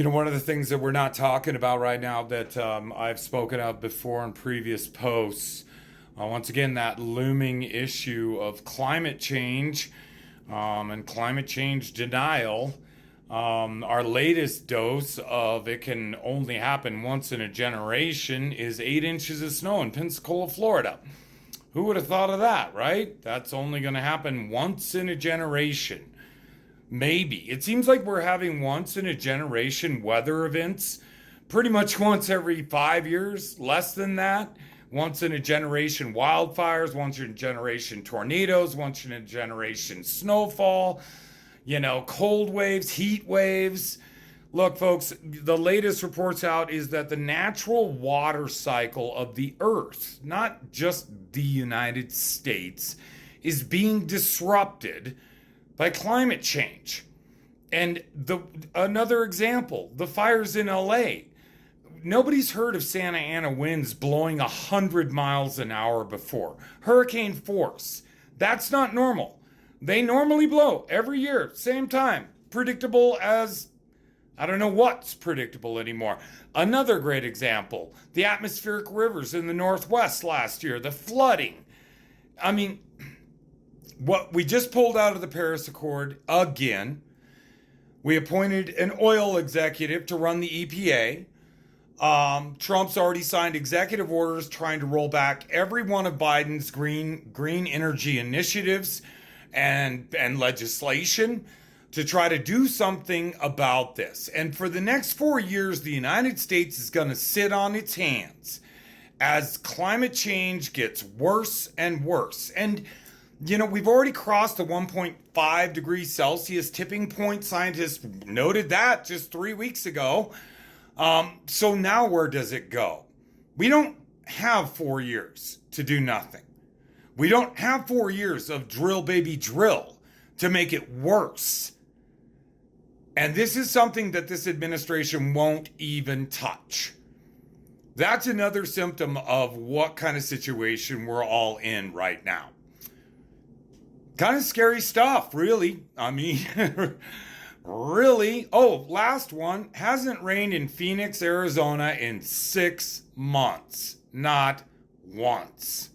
One of the things that we're not talking about right now that I've spoken of before in previous posts, once again, that looming issue of climate change and climate change denial. Our latest dose of it can only happen once in a generation is 8 inches of snow in Pensacola, Florida. Who would have thought of that, right? That's only going to happen once in a generation. Maybe. It seems like we're having once in a generation weather events pretty much once every 5 years, less than that. Once in a generation wildfires, once in a generation tornadoes, once in a generation snowfall, cold waves, heat waves. Look, folks, the latest reports out is that the natural water cycle of the earth, not just the United States, is being disrupted by climate change. And another example, the fires in LA. Nobody's heard of Santa Ana winds blowing 100 miles an hour before. Hurricane force. That's not normal. They normally blow every year, same time. Predictable as I don't know what's predictable anymore. Another great example, the atmospheric rivers in the Northwest last year, the flooding. I mean, what we just pulled out of the Paris Accord again. We appointed an oil executive to run the EPA. Trump's already signed executive orders trying to roll back every one of Biden's green energy initiatives and legislation to try to do something about this. And for the next 4 years, the United States is going to sit on its hands as climate change gets worse and worse. And we've already crossed the 1.5 degrees Celsius tipping point. Scientists noted that just 3 weeks ago. So now where does it go? We don't have 4 years to do nothing. We don't have 4 years of drill, baby, drill to make it worse. And this is something that this administration won't even touch. That's another symptom of what kind of situation we're all in right now. Kind of scary stuff, really. I mean, really. Oh, last one. Hasn't rained in Phoenix, Arizona in 6 months. Not once.